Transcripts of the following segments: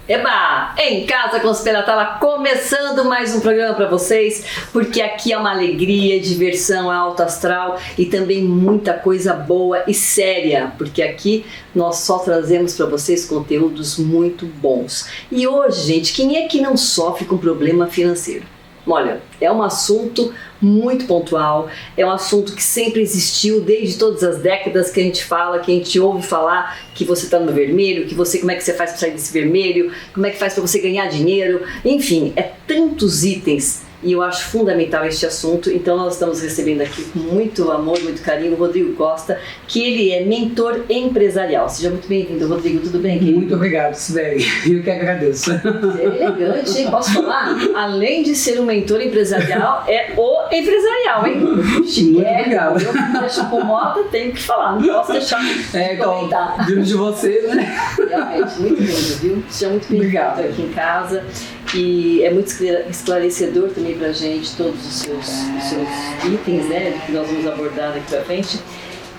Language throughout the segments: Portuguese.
Eba! Em Casa com Espera Tava começando mais um programa para vocês, porque aqui é uma alegria, diversão, é alto astral e também muita coisa boa e séria, porque aqui nós só trazemos para vocês conteúdos muito bons. E hoje, gente, quem é que não sofre com problema financeiro? Olha, é um assunto muito pontual, é um assunto que sempre existiu desde todas as décadas que a gente fala, que a gente ouve falar que você está no vermelho, como é que você faz para sair desse vermelho, como é que faz para você ganhar dinheiro, enfim, é tantos itens e eu acho fundamental este assunto. Então nós estamos recebendo aqui com muito amor, muito carinho o Rodrigo Costa, que ele é mentor empresarial. Seja muito bem-vindo, Rodrigo, tudo bem? Muito obrigado, Sibeli, eu que agradeço. Você é elegante, hein? Posso falar? Além de ser um mentor empresarial, é o empresarial, hein? Muito obrigado. Eu que me deixo com moda, tenho que falar, não posso deixar de comentar. Vindo de você, né? Realmente, muito lindo, viu? Seja muito bem-vindo aqui em casa. E é muito esclarecedor também pra gente todos os seus itens, né, que nós vamos abordar daqui pra frente.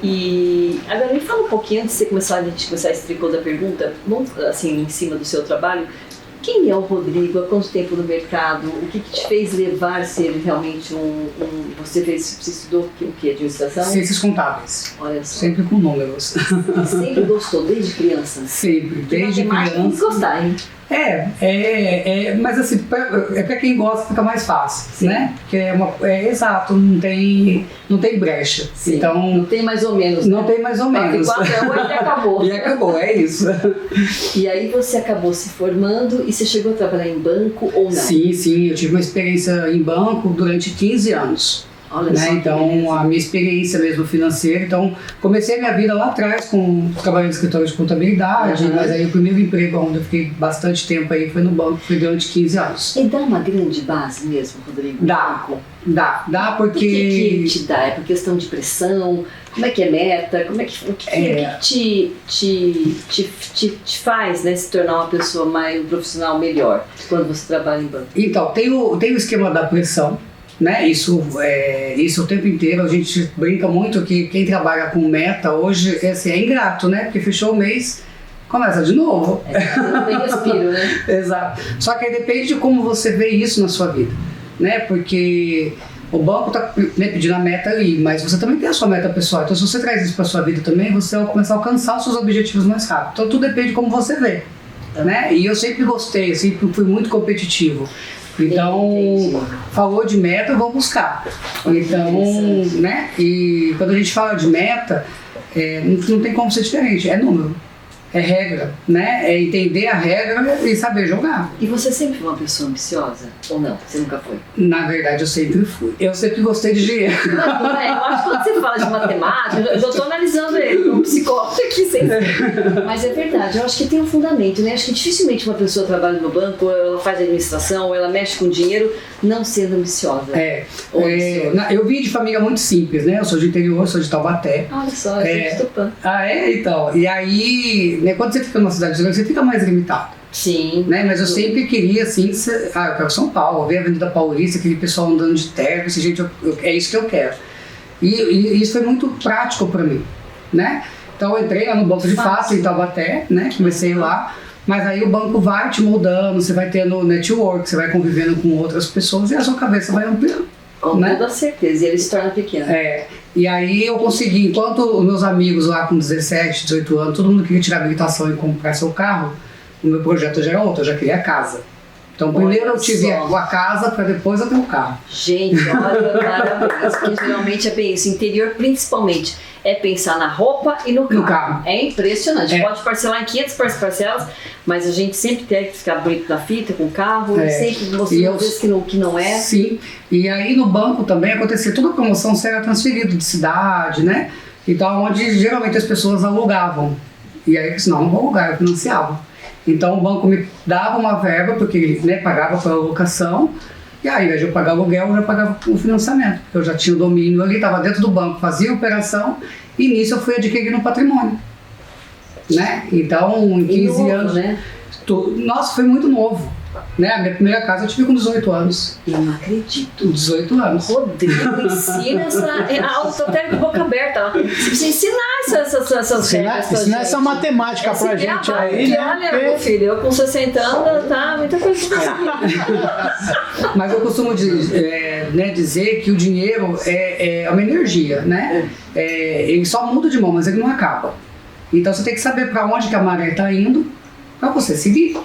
E agora me fala um pouquinho, antes de a gente começar esse tricô da pergunta, assim, em cima do seu trabalho, quem é o Rodrigo? Há quanto tempo no mercado? O que te fez levar a ser realmente você estudou o que? Administração? Ciências contábeis. Olha só. Sempre com números. Sempre gostou, desde criança? Sempre, desde criança. Tem que gostar, hein? Mas assim, pra quem gosta fica mais fácil, né? Porque exato, não tem brecha. Sim, então, não tem mais ou menos. Não tem mais ou menos. 4 é 8 e acabou. E acabou, é isso. E aí você acabou se formando e você chegou a trabalhar em banco ou não? Sim, eu tive uma experiência em banco durante 15 anos. Olha né? Só, então a minha experiência mesmo financeira, então comecei a minha vida lá atrás trabalhando em escritório de contabilidade, mas aí o primeiro emprego onde eu fiquei bastante tempo aí foi no banco, foi durante 15 anos. E dá uma grande base mesmo, Rodrigo? Dá porque... O que te dá? É por questão de pressão? Como é que é meta? O que te faz, né, se tornar uma pessoa um profissional melhor quando você trabalha em banco? Então, tem o esquema da pressão, né? Isso o tempo inteiro. A gente brinca muito que quem trabalha com meta hoje é ingrato, né? Porque fechou o mês, começa de novo. Não tem respiro, né? Exato. Só que aí depende de como você vê isso na sua vida, né? Porque o banco está, né, pedindo a meta ali, mas você também tem a sua meta pessoal. Então, se você traz isso para sua vida também, você vai começar a alcançar os seus objetivos mais rápido. Então, tudo depende de como você vê, né? E eu sempre gostei, sempre fui muito competitivo. Então, falou de meta, eu vou buscar. Então, né? E quando a gente fala de meta, não tem como ser diferente, é número. É regra, né? É entender a regra e saber jogar. E você sempre foi uma pessoa ambiciosa? Ou não? Você nunca foi? Na verdade, eu sempre fui. Eu sempre gostei de dinheiro. Não, eu acho que quando você fala de matemática, eu já estou analisando ele, um psicólogo aqui sempre. Mas é verdade, eu acho que tem um fundamento, né? Acho que dificilmente uma pessoa trabalha no banco, ou ela faz administração, ou ela mexe com dinheiro, não sendo ambiciosa. Eu vim de família muito simples, né? Eu sou de interior, sou de Taubaté. Olha só, eu sou de Tupã. Então. E aí, né, quando você fica numa cidade grande, você fica mais limitado. Sim. Né? Mas eu sempre queria, assim, eu quero São Paulo, ver a Avenida Paulista, aquele pessoal andando de terno, gente, é isso que eu quero. E isso foi muito prático para mim, né? Então eu entrei lá no banco de fato em Taubaté, né? Comecei lá, mas aí o banco vai te moldando, você vai tendo network, você vai convivendo com outras pessoas e a sua cabeça vai ampliando. Com toda certeza, e ele se torna pequeno. E aí eu consegui, enquanto os meus amigos lá com 17, 18 anos, todo mundo queria tirar habilitação e comprar seu carro, o meu projeto já era outro, eu já queria a casa. Então primeiro eu tive a casa para depois eu ter o carro. Gente, olha, parabéns, porque geralmente é bem isso, interior principalmente, é pensar na roupa e no carro. É impressionante, pode parcelar em 500 parcelas, mas a gente sempre tem que ficar bonito na fita com o carro, sempre mostrando às vezes que não é. Sim, e aí no banco também acontecia, toda a promoção era transferida de cidade, né? Então onde geralmente as pessoas alugavam, e aí eu disse, não vou alugar, eu financiava. Então o banco me dava uma verba, porque ele, né, pagava pela locação, e aí ao invés de eu pagar aluguel, eu já pagava o financiamento, porque eu já tinha o domínio ali, estava dentro do banco, fazia a operação, e nisso eu fui adquirindo um patrimônio, né? Então em 15 anos, né? Nossa, foi muito novo. Né? A minha primeira casa eu tive com 18 anos. Eu não acredito. 18 anos. Rodrigo, ensina a aula até de boca aberta. Você precisa ensinar essas regras. Ensinar essa matemática pra gente aí, né? Olha, meu filho, eu com 60 anos, tá muita coisa pra fazer. Mas eu costumo dizer que o dinheiro é uma energia, né? Ele só muda de mão, mas ele não acaba. Então você tem que saber para onde que a maré está indo para você seguir.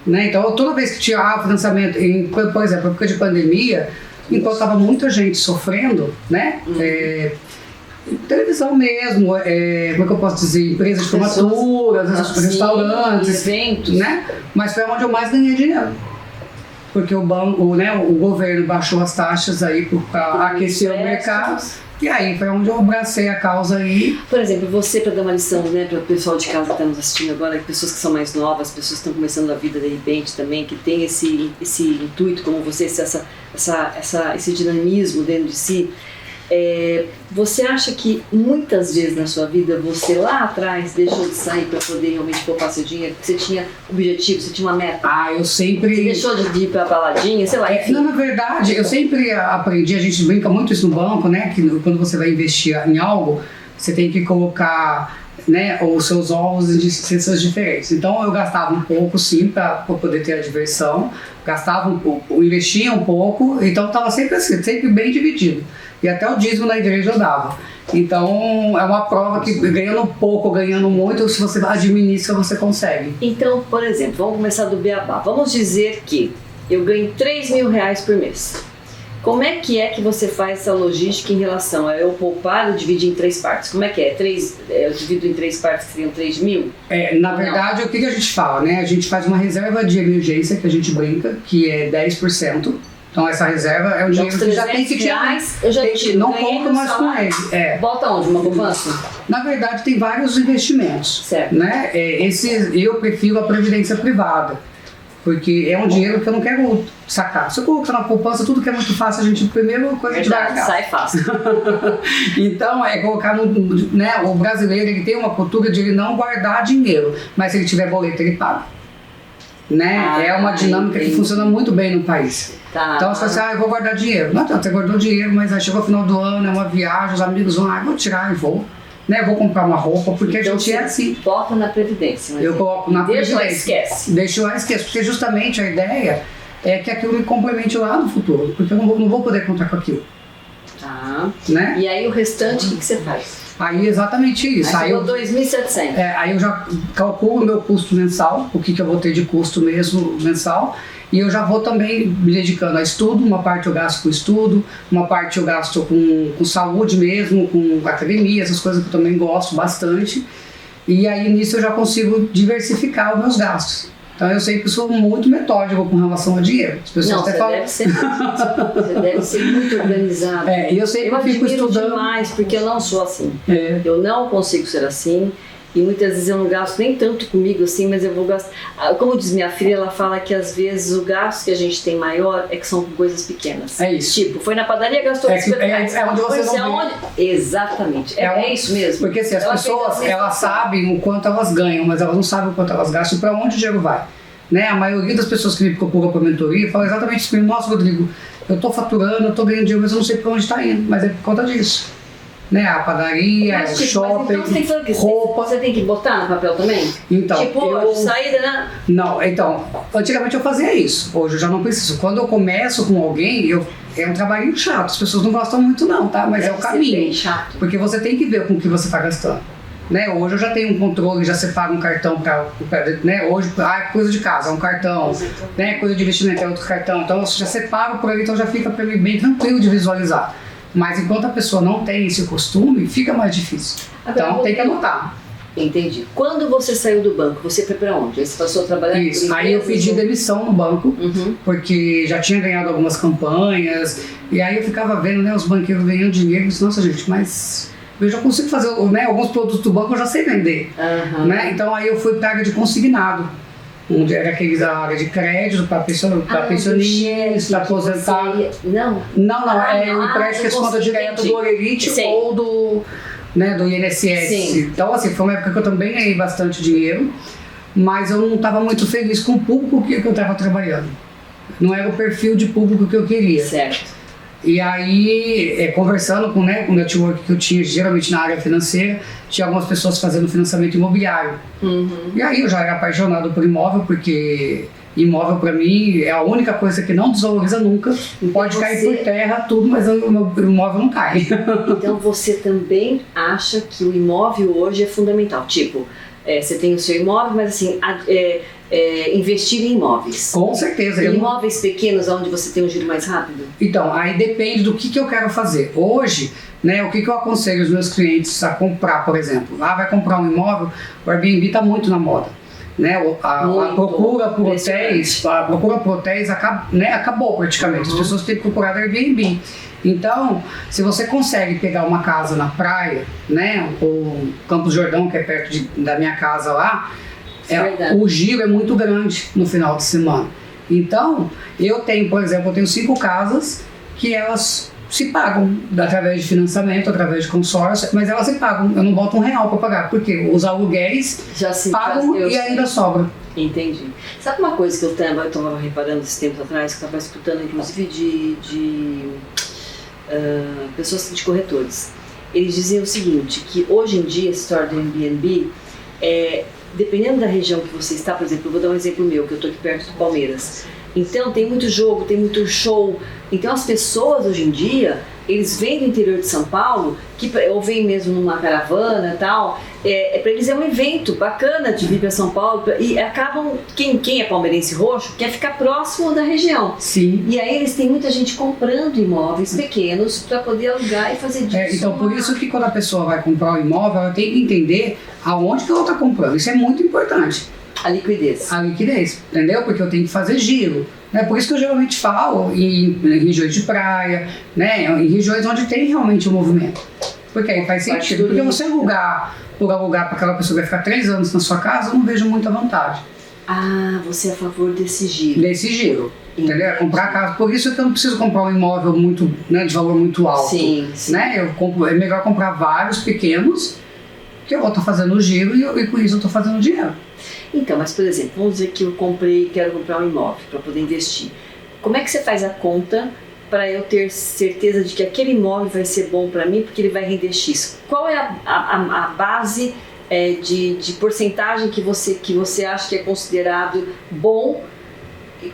Né? Então toda vez que tinha financiamento, por exemplo, época de pandemia, enquanto estava muita gente sofrendo, né? Televisão mesmo, como é que eu posso dizer, empresas de formaturas, restaurantes, eventos, né? Mas foi onde eu mais ganhei dinheiro. Porque o governo baixou as taxas aí para aquecer o mercado. E aí foi onde eu abracei a causa aí. Por exemplo, você, para dar uma lição, né, para o pessoal de casa que está nos assistindo agora, pessoas que são mais novas, pessoas que estão começando a vida de repente também, que tem esse intuito como você, esse dinamismo dentro de si. Você acha que muitas vezes na sua vida você lá atrás deixou de sair para poder realmente poupar seu dinheiro? Você tinha objetivo, você tinha uma meta? Eu sempre... Você deixou de ir para a baladinha, sei lá, enfim. Não, na verdade, eu sempre aprendi, a gente brinca muito isso no banco, né? Que quando você vai investir em algo, você tem que colocar, né, os seus ovos em cestas diferentes. Então eu gastava um pouco sim para poder ter a diversão, gastava um pouco, investia um pouco, então estava sempre assim, sempre bem dividido. E até o dízimo na igreja eu dava. Então é uma prova que ganhando pouco, ganhando muito, se você administra, você consegue. Então, por exemplo, vamos começar do beabá. Vamos dizer que eu ganho R$3.000 por mês. Como é que você faz essa logística em relação a eu poupar ou dividir em 3 partes? Como é que é? Eu divido em 3 partes que seriam 3 mil? Na verdade, o que a gente fala, né? A gente faz uma reserva de emergência, que a gente brinca, que é 10%. Então essa reserva é um dinheiro que já tem que tirar. Eu já tiro. Não conto mais com ele. Bota onde? Uma poupança? Na verdade, tem vários investimentos. Certo. Né? Eu prefiro a previdência privada. Porque é um dinheiro que eu não quero sacar. Se eu colocar na poupança, tudo que é muito fácil, a gente primeiro coisa de vai sai fácil. Então, colocar né, o brasileiro ele tem uma cultura de ele não guardar dinheiro, mas se ele tiver boleto, ele paga. Né? É uma dinâmica que funciona muito bem no país. Tá. Então você fala assim, eu vou guardar dinheiro. Não adianta, você guardou dinheiro, mas aí chegou o final do ano, é uma viagem, os amigos vão, vou tirar e vou. Né? Vou comprar uma roupa, porque então, a gente é assim. Bota na previdência. Eu coloco na previdência. Deixa lá, esquece. Deixa lá, esquece. Porque justamente a ideia é que aquilo me complemente lá no futuro. Porque eu não vou poder contar com aquilo. Tá. Né? E aí o restante, o que você faz? Aí exatamente isso. Aí chegou 2.700. Aí eu já calculo o meu custo mensal, o que eu vou ter de custo mesmo mensal. E eu já vou também me dedicando a estudo, uma parte eu gasto com estudo, uma parte eu gasto com saúde mesmo, com academia, essas coisas que eu também gosto bastante. E aí nisso eu já consigo diversificar os meus gastos. Então eu sempre sou muito metódico com relação ao dinheiro. As pessoas até falam... você deve ser muito organizado. E eu sempre fico estudando. Demais, porque eu não sou assim. Eu não consigo ser assim. E muitas vezes eu não gasto nem tanto comigo assim, mas eu vou gastar. Como diz minha filha, ela fala que às vezes o gasto que a gente tem maior é que são coisas pequenas. É isso. Tipo, foi na padaria e gastou R$50. É onde você não vê. Exatamente. É isso mesmo. Porque assim, as pessoas, elas sabem o quanto elas ganham, mas elas não sabem o quanto elas gastam e para onde o dinheiro vai. Né? A maioria das pessoas que me procuram para mentoria fala exatamente isso. Nossa, Rodrigo, eu estou faturando, eu estou ganhando dinheiro, mas eu não sei para onde está indo. Mas é por conta disso. Né, a padaria, o shopping, então roupa. Você tem que botar no papel também? Então, tipo, saída, né? Não, então, antigamente eu fazia isso, hoje eu já não preciso. Quando eu começo com alguém, é um trabalhinho chato, as pessoas não gostam muito não, tá? Mas é o caminho. Bem chato. Porque você tem que ver com o que você está gastando. Né? Hoje eu já tenho um controle, já separo um cartão para, né? Hoje, coisa de casa, é um cartão, né? Coisa de investimento é outro cartão, então eu já separo por ali, então já fica para mim bem tranquilo de visualizar. Mas enquanto a pessoa não tem esse costume, fica mais difícil. Então tem que anotar. Entendi. Quando você saiu do banco, você foi para onde? Você passou a trabalhar? Isso. Aí eu pedi demissão no banco, porque já tinha ganhado algumas campanhas. E aí eu ficava vendo, né, os banqueiros ganhando dinheiro. E disse, nossa gente, mas eu já consigo fazer, né, alguns produtos do banco, eu já sei vender. Né? Então aí eu fui para a área de consignado. Onde era aqueles a área de crédito para pensionista, aposentado. Não, o empréstimo que conta direto do Orelite ou do INSS. Sim. Então, assim, foi uma época que eu também ganhei bastante dinheiro. mas eu não estava muito feliz com o público que eu estava trabalhando. Não era o perfil de público que eu queria. Certo. E aí, conversando com o network que eu tinha, geralmente na área financeira, tinha algumas pessoas fazendo financiamento imobiliário. E aí eu já era apaixonado por imóvel, porque imóvel para mim é a única coisa que não desvaloriza nunca. Pode cair por terra, tudo, mas o meu imóvel não cai. Então você também acha que o imóvel hoje é fundamental? Tipo, você tem o seu imóvel, mas assim, investir em imóveis. Com certeza. Imóveis pequenos, onde você tem um giro mais rápido? Então, aí depende do que eu quero fazer. Hoje, o que eu aconselho os meus clientes a comprar, por exemplo? Vai comprar um imóvel, o Airbnb está muito na moda. A procura por hotéis acabou praticamente. As pessoas têm que procurar Airbnb. Então, se você consegue pegar uma casa na praia, o Campos Jordão, que é perto da minha casa lá, o giro é muito grande no final de semana. Então, eu tenho 5 casas que elas se pagam através de financiamento, através de consórcio, mas elas se pagam. Eu não boto R$1 para pagar, porque os aluguéis já se pagam e ainda sobra. Entendi. Sabe uma coisa que eu estava reparando esses tempos atrás, que eu estava escutando inclusive de pessoas de corretores. Eles diziam o seguinte, que hoje em dia essa história do Airbnb, dependendo da região que você está, por exemplo, eu vou dar um exemplo meu, que eu estou aqui perto do Palmeiras. Então tem muito jogo, tem muito show. Então as pessoas hoje em dia, eles vêm do interior de São Paulo, ou vêm mesmo numa caravana e tal, para eles é um evento bacana de vir para São Paulo, e acabam, quem é palmeirense roxo, quer ficar próximo da região. Sim. E aí eles têm muita gente comprando imóveis pequenos para poder alugar e fazer disso. Então por isso que quando a pessoa vai comprar um imóvel, ela tem que entender aonde que ela está comprando. Isso é muito importante. A liquidez, entendeu? Porque eu tenho que fazer giro. Por isso que eu geralmente falo em regiões de praia, em regiões onde tem realmente um movimento. Porque aí faz sentido. Porque você alugar para aquela pessoa que vai ficar 3 anos na sua casa, eu não vejo muita vantagem. Você é a favor desse giro? Desse giro. Entendeu? É comprar casa. Por isso que eu não preciso comprar um imóvel muito, de valor muito alto. Sim. É melhor comprar vários pequenos, que eu vou estar fazendo o giro e por isso eu estou fazendo dinheiro. Então, mas por exemplo, vamos dizer que eu quero comprar um imóvel para poder investir. Como é que você faz a conta para eu ter certeza de que aquele imóvel vai ser bom para mim porque ele vai render X? Qual é a base de porcentagem que você acha que é considerado bom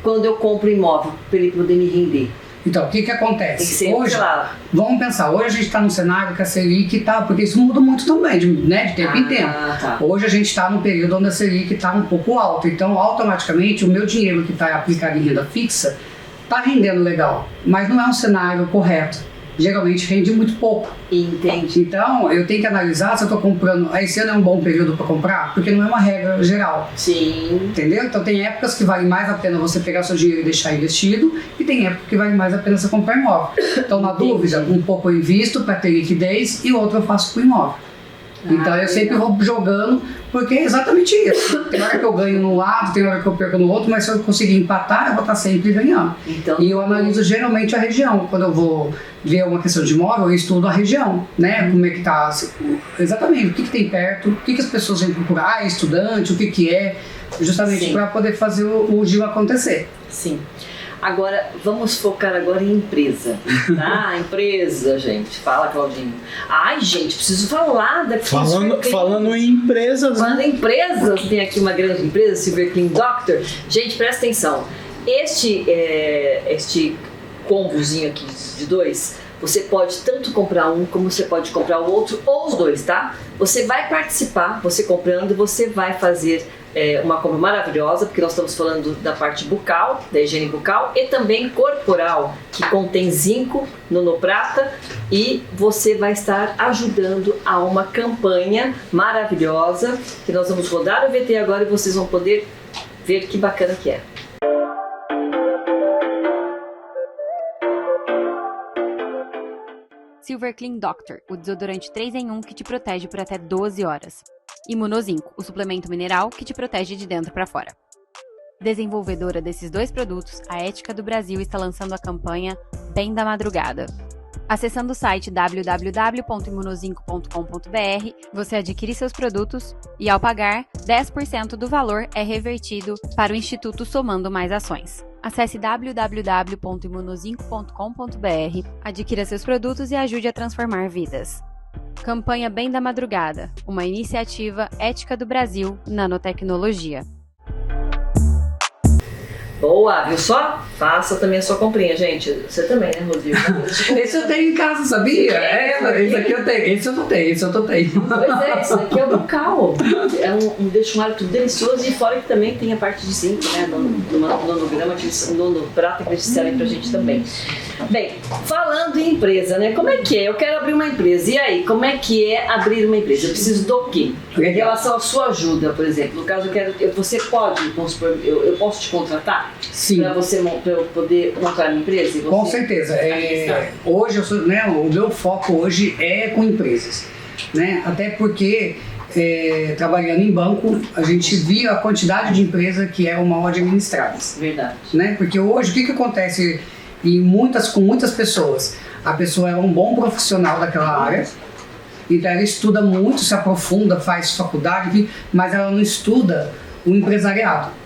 quando eu compro imóvel para ele poder me render? Então, o que acontece? Tem que ser hoje, vamos pensar, hoje a gente está num cenário que a Selic está, porque isso muda muito também, de tempo em tempo. Tá. Hoje a gente está num período onde a Selic está um pouco alta, então automaticamente o meu dinheiro que está aplicado em renda fixa está rendendo legal, mas não é um cenário correto. Geralmente rende muito pouco. Entendi. Então, eu tenho que analisar se eu estou comprando. Esse ano é um bom período para comprar, porque não é uma regra geral. Sim. Entendeu? Então, tem épocas que vale mais a pena você pegar seu dinheiro e deixar investido, e tem épocas que vale mais a pena você comprar imóvel. Então, na dúvida, um pouco eu invisto para ter liquidez e outro eu faço com imóvel. Então eu sempre vou jogando, porque é exatamente isso. Tem hora que eu ganho num lado, tem hora que eu perco no outro, mas se eu conseguir empatar, eu vou estar sempre ganhando. Então, e eu analiso geralmente a região. Quando eu vou ver uma questão de imóvel, eu estudo a região, Como é que tá, exatamente, o que tem perto, o que as pessoas vêm procurar, estudante, o que é, justamente para poder fazer o giro acontecer. Sim. Agora, vamos focar agora em empresa, tá? Empresa, gente. Fala, Claudinho. Ai, gente, preciso falar da Falando em empresas, Falando em empresas, tem aqui uma grande empresa, Silver Clean Doctor. Gente, presta atenção. Este combozinho aqui de 2, você pode tanto comprar um, como você pode comprar o outro, ou os dois, tá? Você vai participar, você comprando, você vai fazer uma compra maravilhosa, porque nós estamos falando da parte bucal, da higiene bucal, e também corporal, que contém zinco, nonoprata, e você vai estar ajudando a uma campanha maravilhosa, que nós vamos rodar o VT agora e vocês vão poder ver que bacana que é. Silver Clean Doctor, o desodorante 3 em 1 que te protege por até 12 horas. Imunozinco, o suplemento mineral que te protege de dentro para fora. Desenvolvedora desses 2 produtos, a Ética do Brasil está lançando a campanha Bem da Madrugada. Acessando o site www.imunozinco.com.br, você adquire seus produtos e, ao pagar, 10% do valor é revertido para o Instituto Somando Mais Ações. Acesse www.imunozinco.com.br, adquira seus produtos e ajude a transformar vidas. Campanha Bem da Madrugada, uma iniciativa ética do Brasil, nanotecnologia. Boa, viu só? Faça também a sua comprinha, gente. Você também, né, Rodrigo? Esse eu tenho em casa, sabia? Esse aqui eu tenho. Esse eu não tenho, esse eu não tenho. Pois é, isso aqui é o bucal. É deixa um hálito delicioso e fora que também tem a parte de zinco, né? No nanograma, no prata que eles disseram pra gente também. Bem, falando em empresa, né? Como é que é? Eu quero abrir uma empresa. E aí, como é que é abrir uma empresa? Eu preciso do quê? Em relação à sua ajuda, por exemplo. No caso, você pode, vamos supor, eu posso te contratar? Sim. Para eu poder montar a minha empresa? E você... Com certeza. Hoje, o meu foco hoje é com empresas. Né? Até porque, trabalhando em banco, a gente via a quantidade de empresas que eram mal administradas. Verdade. Né? Porque hoje, o que acontece com muitas pessoas? A pessoa é um bom profissional daquela área, então ela estuda muito, se aprofunda, faz faculdade, mas ela não estuda o empresariado.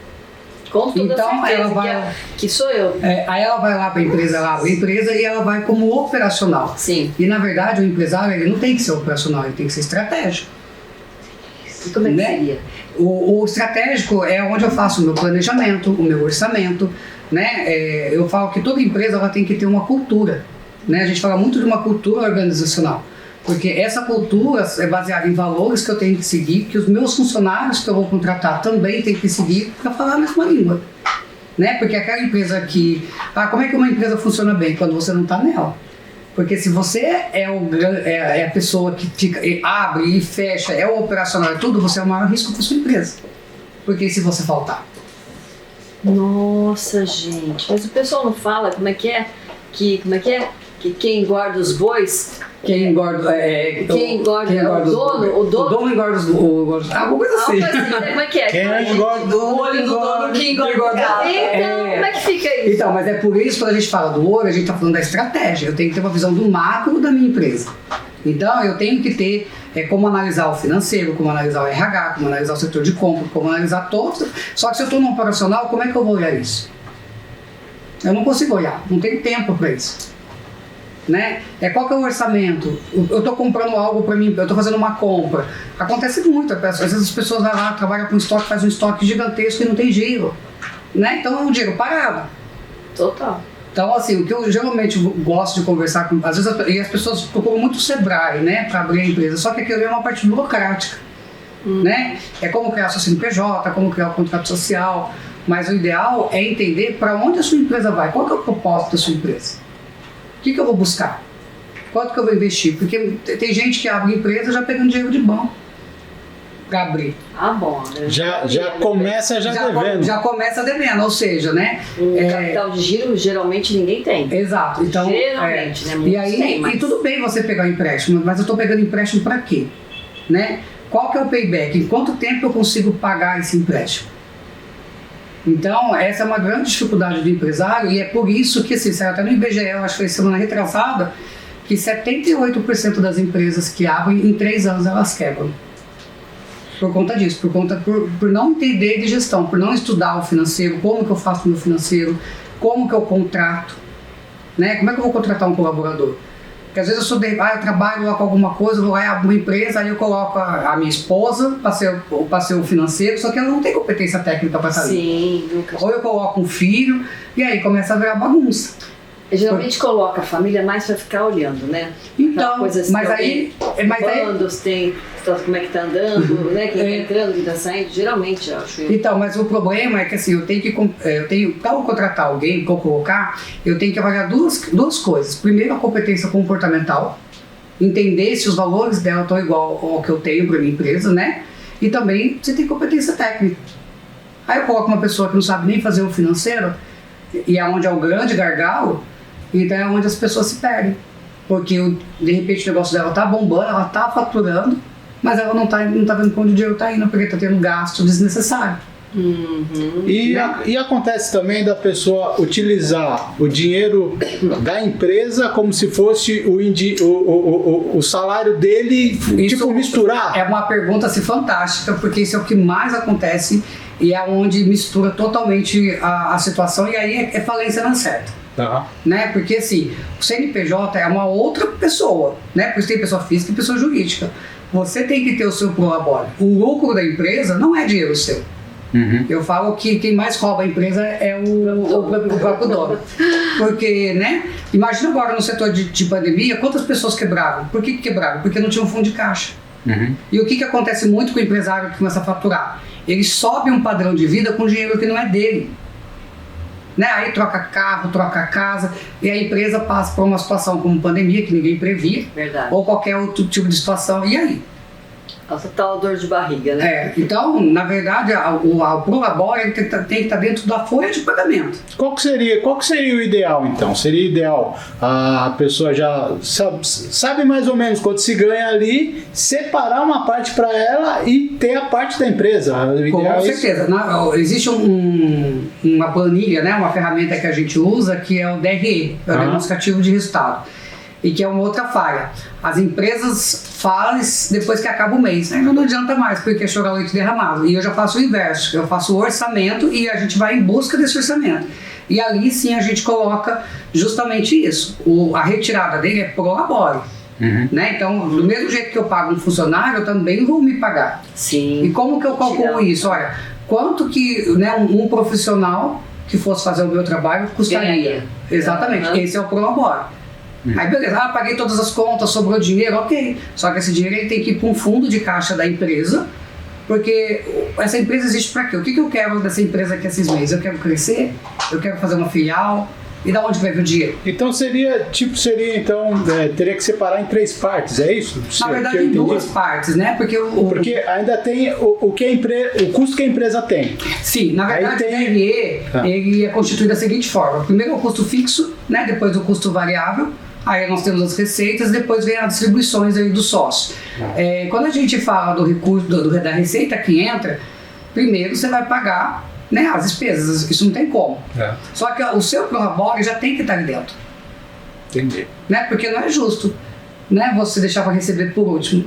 Com toda então, certeza, ela vai, que sou eu. Aí ela vai lá para a empresa, ela abre a empresa e ela vai como operacional. Sim. E na verdade o empresário ele não tem que ser operacional, ele tem que ser estratégico. E como é que seria? O estratégico é onde eu faço o meu planejamento, o meu orçamento. Né? Eu falo que toda empresa ela tem que ter uma cultura. Né? A gente fala muito de uma cultura organizacional. Porque essa cultura é baseada em valores que eu tenho que seguir, que os meus funcionários que eu vou contratar também têm que seguir para falar a mesma língua. Né? Porque aquela empresa que... como é que uma empresa funciona bem? Quando você não está nela. Porque se você é a pessoa que abre e fecha, é o operacional e tudo, você é o maior risco para sua empresa. Porque se você faltar? Nossa, gente. Mas o pessoal não fala como é que é? Que quem engorda os bois... Quem engorda é o dono? O dono engorda os bois. Alguma coisa assim. Como é que é? Quem engorda o olho do dono que engorda. Então, como é que fica isso? Então, mas é por isso que quando a gente fala do olho, a gente está falando da estratégia. Eu tenho que ter uma visão do macro da minha empresa. Então, eu tenho que ter como analisar o financeiro, como analisar o RH, como analisar o setor de compra, como analisar todos. Só que se eu estou no operacional, como é que eu vou olhar isso? Eu não consigo olhar, não tenho tempo para isso. Né? Qual que é o orçamento? Eu estou comprando algo para mim, eu estou fazendo uma compra. Acontece muito, às vezes as pessoas vão lá, trabalham com estoque, fazem um estoque gigantesco e não tem giro. Né? Então é um dinheiro parado. Total. Então, assim, o que eu geralmente gosto de conversar com... Às vezes as pessoas procuram muito o Sebrae, né, para abrir a empresa, só que aquilo é uma parte burocrática. Né? É como criar seu CNPJ, como criar o contrato social, mas o ideal é entender para onde a sua empresa vai, qual que é o propósito da sua empresa. O que eu vou buscar? Quanto que eu vou investir? Porque tem gente que abre empresa já pegando dinheiro de banco para abrir. Bom. Né? Já começa devendo. Já começa devendo, ou seja, né? Capital de giro geralmente ninguém tem. Exato. Então, geralmente, né? E aí, e tudo bem você pegar um empréstimo, mas eu estou pegando empréstimo para quê? Né? Qual que é o payback? Em quanto tempo eu consigo pagar esse empréstimo? Então, essa é uma grande dificuldade do empresário e é por isso que, assim, saiu até no IBGE, eu acho que foi semana retrasada, que 78% das empresas que abrem, em 3 anos elas quebram. Por conta disso, por não entender de gestão, por não estudar o financeiro, como que eu faço o meu financeiro, como que eu contrato, né? Como é que eu vou contratar um colaborador? Porque às vezes eu trabalho lá com alguma coisa, vou lá abrir uma empresa, aí eu coloco a minha esposa para ser o financeiro, só que ela não tem competência técnica para sair. Sim, nunca. Ou eu coloco um filho, e aí começa a virar bagunça. Geralmente coloca a família mais para ficar olhando, né? Então, coisa mas aí... como é que tá andando, né? Quem tá entrando, quem tá saindo, geralmente, eu acho. Então, mas o problema é que assim, para eu contratar alguém, para eu colocar, eu tenho que avaliar duas coisas. Primeiro, a competência comportamental, entender se os valores dela estão igual ao que eu tenho para minha empresa, né? E também você tem competência técnica. Aí eu coloco uma pessoa que não sabe nem fazer o financeiro, e é onde é o grande gargalo, então é onde as pessoas se perdem. Porque de repente o negócio dela tá bombando, ela tá faturando, mas ela não tá vendo para onde o dinheiro tá indo, porque tá tendo gasto desnecessário. E acontece também da pessoa utilizar o dinheiro da empresa como se fosse o salário dele, Isso misturar. É uma pergunta assim, fantástica, porque isso é o que mais acontece e é onde mistura totalmente a situação, e aí é falência na certa. Tá. Né? Porque assim, o CNPJ é uma outra pessoa, né? Por isso tem pessoa física e pessoa jurídica. Você tem que ter o seu prolabore. O lucro da empresa não é dinheiro seu. Eu falo que quem mais rouba a empresa é o próprio dono. Porque, né? Imagina agora no setor de pandemia, quantas pessoas quebraram? Por que quebraram? Porque não tinham fundo de caixa. E o que acontece muito com o empresário que começa a faturar? Ele sobe um padrão de vida com dinheiro que não é dele. Né? Aí troca carro, troca casa, e a empresa passa por uma situação como pandemia, que ninguém previa, ou qualquer outro tipo de situação, e aí? Essa tal dor de barriga, né? Então, na verdade, o prolabore tem que estar dentro da folha de pagamento. Qual que seria o ideal, então? Seria ideal a pessoa já sabe mais ou menos quanto se ganha ali, separar uma parte para ela e ter a parte da empresa. Com certeza. Existe uma planilha, né, uma ferramenta que a gente usa, que é o DRE, o Demonstrativo de Resultado. E que é uma outra falha. As empresas fazem depois que acaba o mês. Aí não adianta mais, porque é chorar leite derramado. E eu já faço o inverso. Eu faço o orçamento e a gente vai em busca desse orçamento. E ali sim a gente coloca justamente isso. A retirada dele é pro labore. Né? Então, do mesmo jeito que eu pago um funcionário, eu também vou me pagar. Sim. E como que eu calculo isso? Olha, quanto que, né, um profissional que fosse fazer o meu trabalho custaria? Exatamente. Esse é o pro labore. Aí beleza, paguei todas as contas, sobrou dinheiro, ok. Só que esse dinheiro ele tem que ir para um fundo de caixa da empresa, porque essa empresa existe para quê? O que eu quero dessa empresa aqui esses meses? Eu quero crescer, eu quero fazer uma filial, e da onde vai vir o dinheiro? Então teria que separar em 3 partes, é isso? Na verdade em 2 partes, né? Porque ainda tem o custo que a empresa tem. Sim, na verdade o DRE ele é constituído da seguinte forma: primeiro é o custo fixo, né? Depois o custo variável. Aí nós temos as receitas, depois vem as distribuições aí do sócio. Quando a gente fala do recurso, da receita que entra, primeiro você vai pagar, né, as despesas, isso não tem como. Só que o seu prolabore já tem que estar ali dentro. Entendi. Né? Porque não é justo, né, você deixar para receber por último.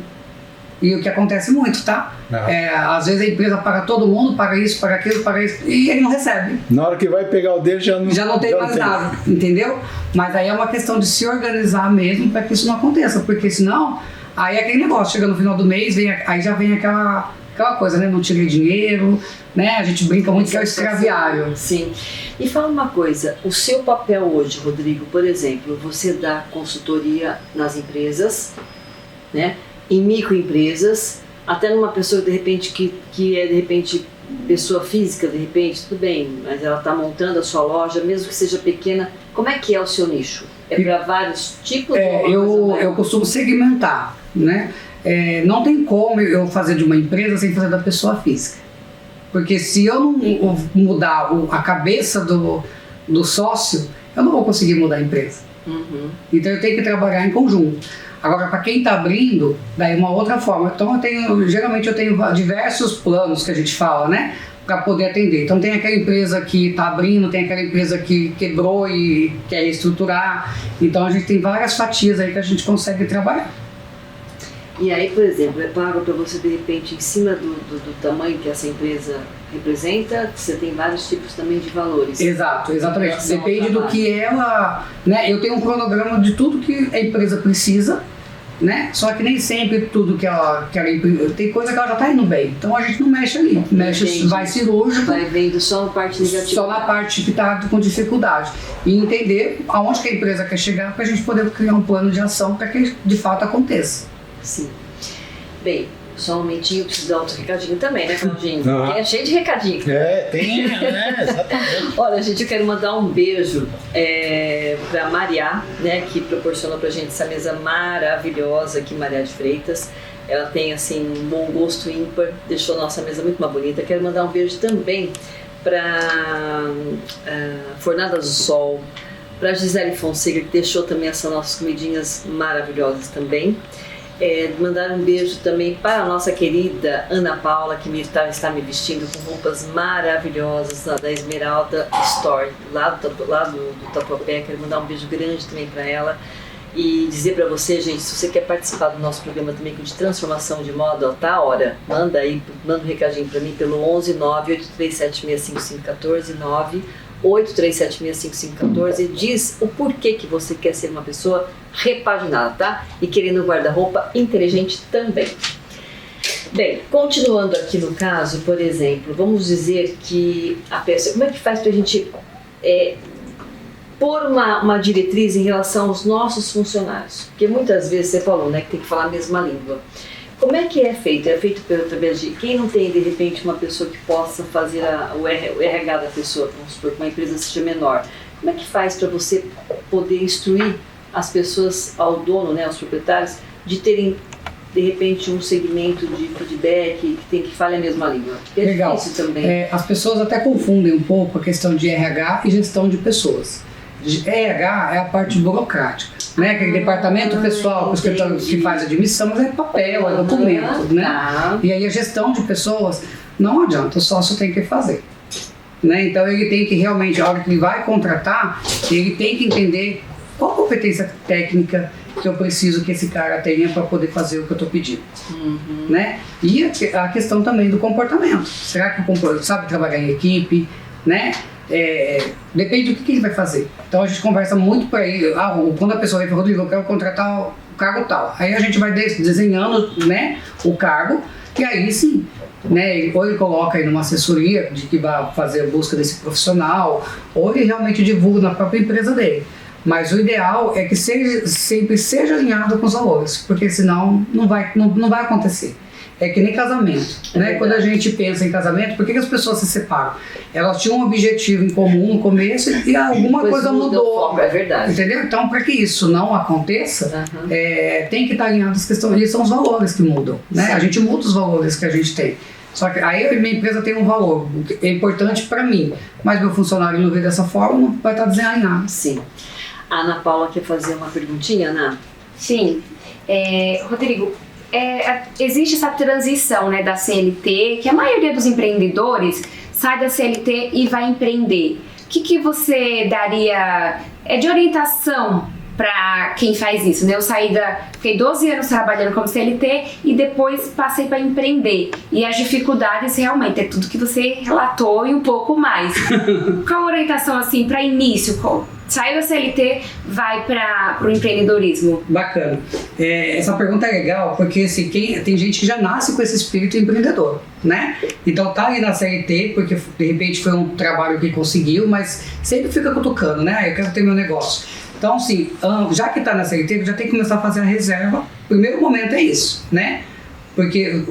E o que acontece muito, tá? Às vezes a empresa paga todo mundo, paga isso, paga aquilo, paga isso, e ele não recebe. Na hora que vai pegar o dele já não tem mais nada, entendeu? Mas aí é uma questão de se organizar mesmo para que isso não aconteça, porque senão, aí é aquele negócio, chega no final do mês, aí já vem aquela coisa, né? Não tirei dinheiro, né? A gente brinca muito que é o escraviário. Sim. E fala uma coisa, o seu papel hoje, Rodrigo, por exemplo, você dá consultoria nas empresas, né? Em microempresas, até numa pessoa de repente que é de repente pessoa física, de repente, tudo bem, mas ela está montando a sua loja, mesmo que seja pequena. Como é que é o seu nicho? É para vários tipos? Eu costumo segmentar, né? Não tem como eu fazer de uma empresa sem fazer da pessoa física. Porque se eu não mudar a cabeça do sócio, eu não vou conseguir mudar a empresa. Então eu tenho que trabalhar em conjunto. Agora, para quem está abrindo, daí uma outra forma. Então geralmente eu tenho diversos planos que a gente fala, né? Para poder atender. Então tem aquela empresa que está abrindo, tem aquela empresa que quebrou e quer reestruturar. Então a gente tem várias fatias aí que a gente consegue trabalhar. E aí, por exemplo, é pago para você, de repente, em cima do tamanho que essa empresa representa, você tem vários tipos também de valores. Exatamente. Depende do que ela... Né? Eu tenho um cronograma de tudo que a empresa precisa, né? Só que nem sempre tudo que ela tem coisa que ela já está indo bem. Então a gente não mexe ali. Vai cirúrgico. Vai vendo só na parte negativa. Só na parte que está com dificuldade. E entender aonde que a empresa quer chegar para a gente poder criar um plano de ação para que de fato aconteça. Sim. Bem, só um momentinho, preciso dar outro recadinho também, né, Claudinho? É cheio de recadinho. Tem, né? Exatamente. Olha, gente, eu quero mandar um beijo pra Maria, né, que proporcionou pra gente essa mesa maravilhosa aqui, Maria de Freitas. Ela tem, assim, um bom gosto ímpar, deixou a nossa mesa muito mais bonita. Quero mandar um beijo também pra Fornada do Sol, pra Gisele Fonseca, que deixou também essas nossas comidinhas maravilhosas também. Mandar um beijo também para a nossa querida Ana Paula, que está me vestindo com roupas maravilhosas da Esmeralda Store, lá do Tatuapé. Quero mandar um beijo grande também para ela. E dizer para você, gente, se você quer participar do nosso programa também de transformação de moda, ó, tá a hora. Manda um recadinho para mim pelo 11 983765514, 983765514. Diz o porquê que você quer ser uma pessoa repaginada, tá? E querendo um guarda-roupa inteligente também. Bem, continuando aqui no caso, por exemplo, vamos dizer que a pessoa... Como é que faz pra gente... pôr uma diretriz em relação aos nossos funcionários, porque muitas vezes você falou, né, que tem que falar a mesma língua. Como é que é feito? É feito através de quem não tem de repente uma pessoa que possa fazer o RH da pessoa, vamos supor que uma empresa seja menor. Como é que faz para você poder instruir as pessoas, ao dono, né, aos proprietários, de terem de repente um segmento de feedback que fale a mesma língua? Porque Legal. Difícil também. As pessoas até confundem um pouco a questão de RH e gestão de pessoas. RH é a parte burocrática, né? Aquele departamento pessoal que faz admissão, mas é papel, é documento, né? Tá. E aí a gestão de pessoas não adianta, o sócio tem que fazer, né? Então ele tem que realmente, a hora que ele vai contratar, ele tem que entender qual competência técnica que eu preciso que esse cara tenha para poder fazer o que eu estou pedindo, né? E a questão também do comportamento. Será que o comportamento sabe trabalhar em equipe, né? Depende do que ele vai fazer. Então a gente conversa muito por aí. Quando a pessoa vem para Rodrigo, eu quero contratar o cargo tal. Aí a gente vai desenhando, né, o cargo, e aí sim, né, ou ele coloca aí numa assessoria de que vai fazer a busca desse profissional, ou ele realmente divulga na própria empresa dele. Mas o ideal é que sempre seja alinhado com os valores, porque senão não vai acontecer. É que nem casamento, né? Quando a gente pensa em casamento, por que as pessoas se separam? Elas tinham um objetivo em comum no começo e alguma coisa mudou. É verdade. Entendeu? Então, para que isso não aconteça, tem que estar alinhado as questões. E são os valores que mudam, né? A gente muda os valores que a gente tem. Só que aí minha empresa tem um valor, é importante para mim, mas meu funcionário não vê dessa forma, não vai estar desalinhado. Sim. A Ana Paula quer fazer uma perguntinha, Ana? Sim. Rodrigo, existe essa transição, né, da CLT, que a maioria dos empreendedores sai da CLT e vai empreender. O que você daria de orientação para quem faz isso, né? Eu fiquei 12 anos trabalhando como CLT e depois passei para empreender. E as dificuldades realmente é tudo que você relatou e um pouco mais. Qual a orientação assim para início? Saiu da CLT, vai para o empreendedorismo? Bacana. Essa pergunta é legal porque assim, tem gente que já nasce com esse espírito empreendedor, né? Então tá ali na CLT porque de repente foi um trabalho que conseguiu, mas sempre fica cutucando, né? Eu quero ter meu negócio. Então assim, já que tá na CLT, já tem que começar a fazer a reserva. O primeiro momento é isso, né? Porque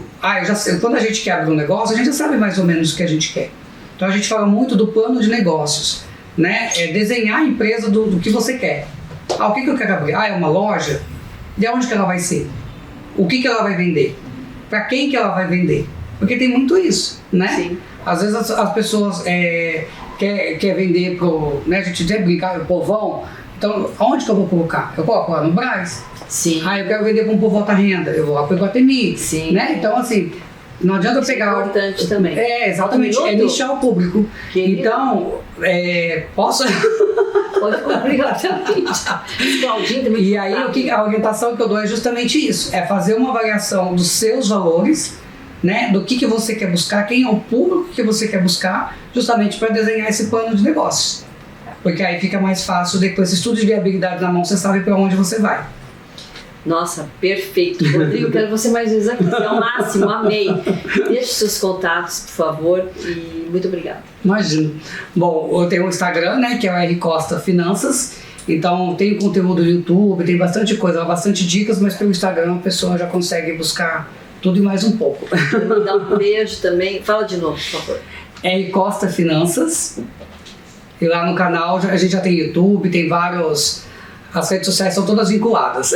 quando a gente quer abrir um negócio, a gente já sabe mais ou menos o que a gente quer. Então a gente fala muito do plano de negócios, né? Desenhar a empresa do que você quer. O que eu quero abrir? É uma loja? De onde que ela vai ser? O que ela vai vender? Para quem que ela vai vender? Porque tem muito isso, né? Sim. Às vezes as pessoas quer vender pro, né? A gente deve brincar, o povão. Então, onde que eu vou colocar? Eu coloco lá no Brás? Sim. Eu quero vender para um povo alta renda, eu vou lá para o Iguatemi. Sim. Né? Então, assim, não adianta eu pegar... É importante também. Exatamente, é nichar o público. Então, posso... Pode cumprir rapidamente. E aí, a orientação que eu dou é justamente isso, é fazer uma avaliação dos seus valores, né, do que você quer buscar, quem é o público que você quer buscar, justamente para desenhar esse plano de negócios. Porque aí fica mais fácil, depois esse estudo de viabilidade na mão, você sabe para onde você vai. Nossa, perfeito. Rodrigo, quero você mais vezes aqui. É o máximo, amei. Deixe seus contatos, por favor, e muito obrigada. Imagino. Bom, eu tenho um Instagram, né, que é o R Costa Finanças. Então, tem conteúdo no YouTube, tem bastante coisa, bastante dicas, mas pelo Instagram a pessoa já consegue buscar tudo e mais um pouco. Quero mandar um beijo também. Fala de novo, por favor. R Costa Finanças. E lá no canal a gente já tem YouTube, tem vários... As redes sociais são todas vinculadas.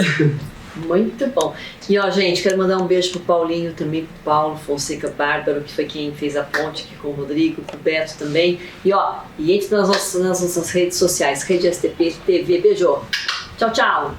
Muito bom. E ó, gente, quero mandar um beijo pro Paulinho também, pro Paulo Fonseca Bárbaro, que foi quem fez a ponte aqui com o Rodrigo, pro Beto também. E ó, entre nas nossas redes sociais, Rede STP TV. Beijo. Tchau, tchau.